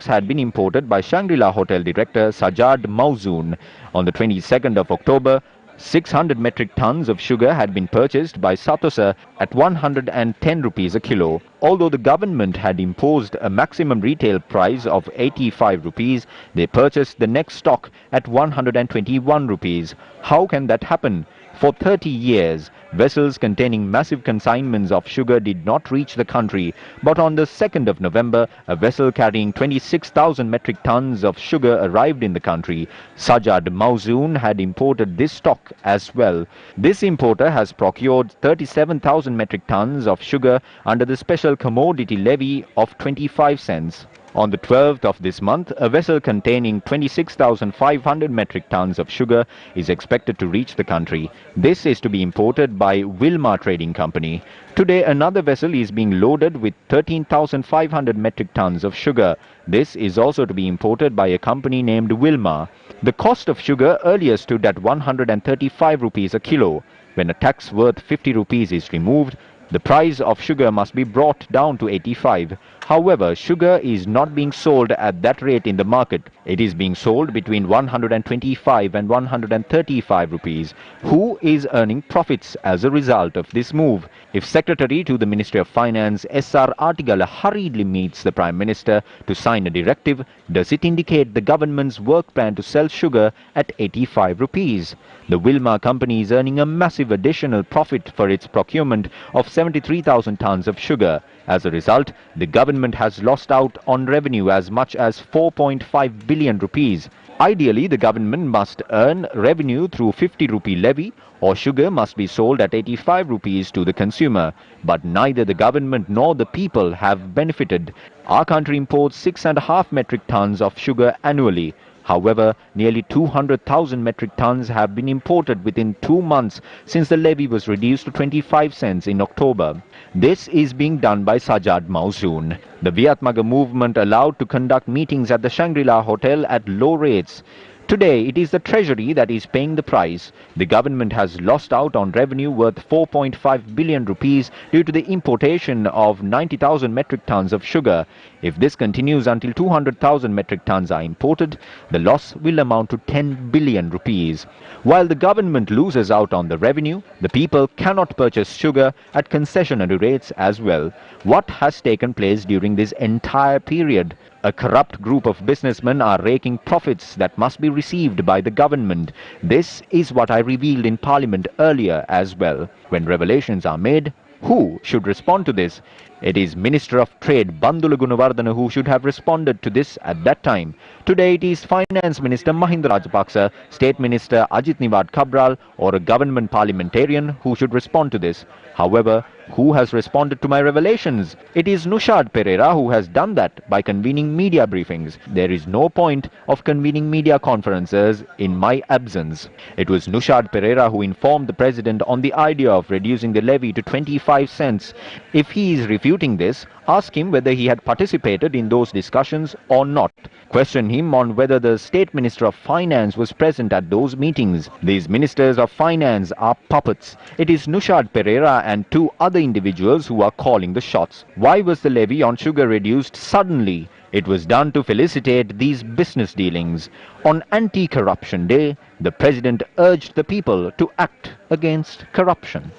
Sajad Mauzoon. On the 22nd of October, 600 metric tons of sugar had been purchased by Satosa at 110 rupees a kilo. Although the government had imposed a maximum retail price of 85 rupees, they purchased the next stock at 121 rupees. How can that happen? For 30 years, vessels containing massive consignments of sugar did not reach the country, but on the 2nd of November, a vessel carrying 26,000 metric tons of sugar arrived in the country. Sajad Mauzoon had imported this stock as well. This importer has procured 37,000 metric tons of sugar under the special commodity levy of 25 cents. On the 12th of this month, a vessel containing 26,500 metric tons of sugar is expected to reach the country. This is to be imported by Wilmar Trading Company. Today, another vessel is being loaded with 13,500 metric tons of sugar. This is also to be imported by a company named Wilmar. The cost of sugar earlier stood at 135 rupees a kilo. When a tax worth 50 rupees is removed, the price of sugar must be brought down to 85. However, sugar is not being sold at that rate in the market. It is being sold between 125 and 135 rupees. Who is earning profits as a result of this move? If Secretary to the Ministry of Finance S.R. Artigala hurriedly meets the Prime Minister to sign a directive, does it indicate the government's work plan to sell sugar at 85 rupees? The Wilmar company is earning a massive additional profit for its procurement of 73,000 tons of sugar. As a result, the government has lost out on revenue as much as 4.5 billion rupees. Ideally, the government must earn revenue through 50 rupee levy, or sugar must be sold at 85 rupees to the consumer. But neither the government nor the people have benefited. Our country imports 6.5 metric tons of sugar annually. However, nearly 200,000 metric tons have been imported within 2 months since the levy was reduced to 25 cents in October. This is being done by Sajad Mausoon. The Vietmaga movement allowed to conduct meetings at the Shangri-La Hotel at low rates. Today, it is the Treasury that is paying the price. The government has lost out on revenue worth 4.5 billion rupees due to the importation of 90,000 metric tons of sugar. If this continues until 200,000 metric tons are imported, the loss will amount to 10 billion rupees. While the government loses out on the revenue, the people cannot purchase sugar at concessionary rates as well. What has taken place during this entire period? A corrupt group of businessmen are raking profits that must be received by the government. This is what I revealed in Parliament earlier as well. When revelations are made, who should respond to this? It is Minister of Trade Bandula Gunawardena who should have responded to this at that time. Today it is Finance Minister Mahinda Rajapaksa, State Minister Ajit Niwad Cabral or a government parliamentarian who should respond to this. However, who has responded to my revelations? It is Nushad Pereira who has done that by convening media briefings. There is no point of convening media conferences in my absence. It was Nushad Pereira who informed the President on the idea of reducing the levy to 25 cents. If he is refuting this, ask him whether he had participated in those discussions or not. Question him on whether the State Minister of Finance was present at those meetings. These Ministers of Finance are puppets. It is Nushad Pereira and 2 other individuals who are calling the shots. Why was the levy on sugar reduced suddenly? It was done to felicitate these business dealings. On Anti-Corruption Day, the President urged the people to act against corruption.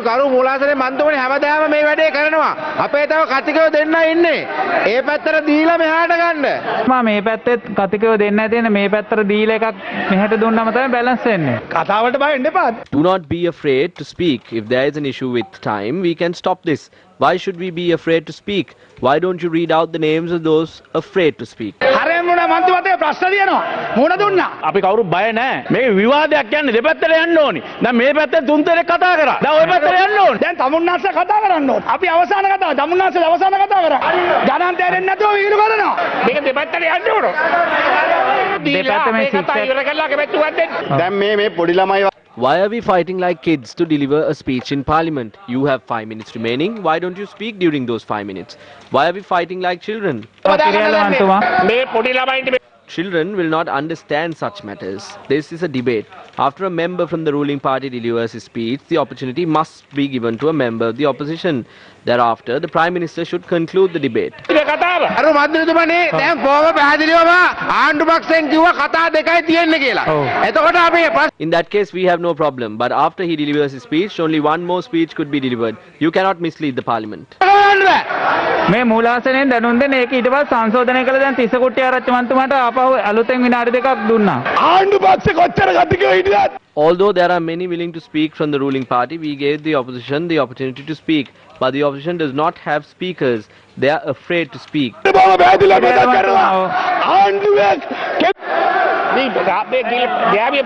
ගරු මූලාසනේ මන්තුමනි හැමදාම මේ වැඩේ කරනවා. අපේ තව කතිකයෝ දෙන්න ඉන්නේ. ඒ පැත්තට දීලා මෙහාට ගන්න. මම මේ පැත්තේ කතිකයෝ දෙන්න තියෙන මේ පැත්තට දීලා එකක් මෙහෙට දුන්නම තමයි බැලන්ස් වෙන්නේ. කතාවට බය වෙන්න එපා. Do not be afraid to speak. If there is an issue with time, we can stop this. Why should we be afraid to speak? Why don't you read out the names of those afraid to speak? හරෙන් මුණ මන්තුමතේ ප්‍රශ්න තියෙනවා. මුණ දුන්නා. අපි කවුරු බය නැහැ. මේක විවාදයක් කියන්නේ දෙපැත්තට යන්න ඕනි. දැන් මේ පැත්තේ තුන් දෙනෙක් කතා කරා. දැන් ওই පැත්තට යන්න ඕනි. දැන් තමුන්නාස්ස කතා කරන්න ඕනි. අපි අවසාන කතාව තමුන්නාස්ස අවසාන කතා කරා. ගණන් තේරෙන්නේ නැතුව විහිළු කරනවා. මේක දෙපැත්තට යන්න ඕන. දෙපැත්ත මේ කතා ඉවර කළා කෙබැත්තුවක් දෙන්න. දැන් මේ පොඩි ළමයි Why are we fighting like kids to deliver a speech in Parliament? You have 5 minutes remaining. Why don't you speak during those 5 minutes? Why are we fighting like children? Children will not understand such matters. This is a debate. After a member from the ruling party delivers his speech, the opportunity must be given to a member of the opposition. Thereafter, the Prime Minister should conclude the debate. In that case, we have no problem. But after he delivers his speech, only one more speech could be delivered. You cannot mislead the Parliament. මේ මූලාසනෙන් දැනුම් දෙන ඒක ඊට පස්සේ සංශෝධනය කළ දැන් තිස්ස කුට්ටිය ආරච්චි මන්තුමාට ආපහු අලුතෙන් විනාඩි දෙකක් දුන්නා. ආණ්ඩු පක්ෂේ කොච්චර කතිකෝ හිටියත්. Although there are many willing to speak from the ruling party, we gave the opposition the opportunity to speak. But the opposition does not have speakers. They are afraid to speak.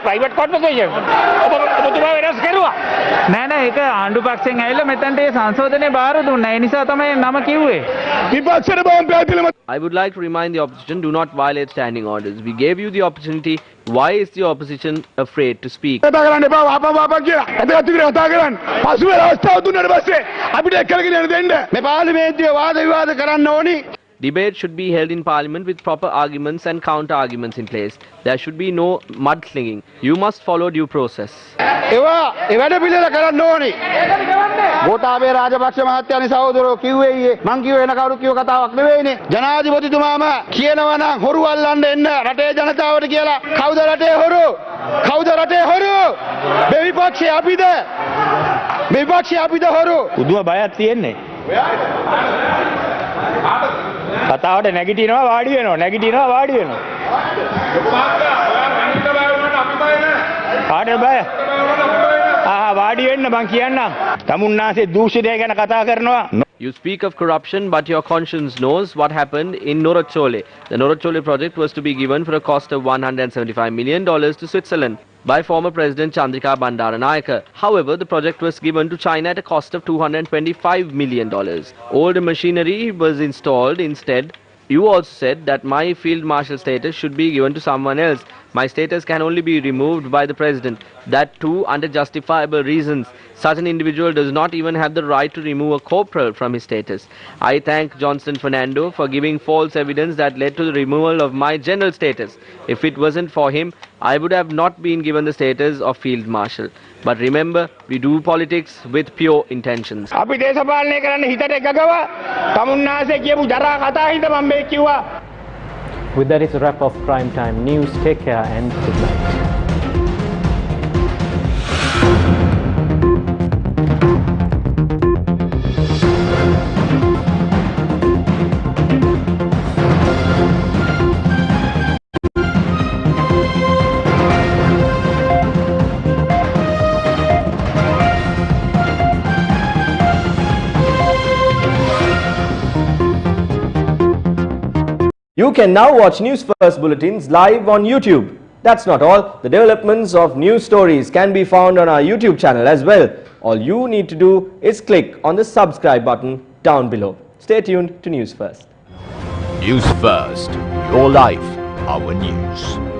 private conversation. නෑ නෑ ඒක ආණ්ඩු පක්ෂයෙන් ඇවිල්ලා මෙතනට ඒ සංශෝධනයේ බාර දුන්නා. ඒ නිසා තමයි නම කිව්වේ. I would like to remind the opposition, do not violate standing orders. We gave you the opportunity. Why is the opposition afraid to speak? Debate should be held in Parliament with proper arguments and counter arguments in place. There should be no mudslinging. You must follow due process. ඒ වැඩ පිළිවෙල කරන්න ඕනේ. ගෝඨාභය රාජපක්ෂ මහත්තයානි සහෝදරෝ කිව්වේ ඊයේ මං කිව්වේ වෙන කවුරු කිව්ව කතාවක් නෙවෙයිනේ. ජනාධිපතිතුමාම කියනවා නම් හොරු අල්ලන්න එන්න රටේ ජනතාවට කියලා. කවුද රටේ හොරු? කවුද රටේ හොරු? මේ විපක්ෂේ අපිද? මේ විපක්ෂේ අපිද හොරු? පුදුම බයක් තියෙන්නේ. කතාවට නැගිටිනවා වාඩි වෙනවා නැගිටිනවා වාඩි වෙනවා. ආඩේ බය. වාඩි වෙන්න මං කියන්නම්. තමුන්නාසේ දූෂණය ගැන කතා කරනවා. You speak of corruption, but your conscience knows what happened in Norachole. The Norachole project was to be given for a cost of $175 million to Switzerland by former President Chandrika Bandaranayake. However, the project was given to China at a cost of $225 million. Older machinery was installed instead. You also said that my field marshal status should be given to someone else. My status can only be removed by the president. That too under justifiable reasons. Such an individual does not even have the right to remove a corporal from his status. I thank Johnston Fernando for giving false evidence that led to the removal of my general status. If it wasn't for him, I would have not been given the status of field marshal. But remember, we do politics with pure intentions. අපි දේශපාලනය කරන්න හිතට එකගව තමුන්නාසේ කියපු ජරා කතා හින්ද මම මේ කිව්වා. With that, it's a wrap of Prime Time News. Take care and good night. You can now watch Newsfirst bulletins live on YouTube. That's not all. The developments of news stories can be found on our YouTube channel as well. All you need to do is click on the subscribe button down below. Stay tuned to News First. News First, your life, our news.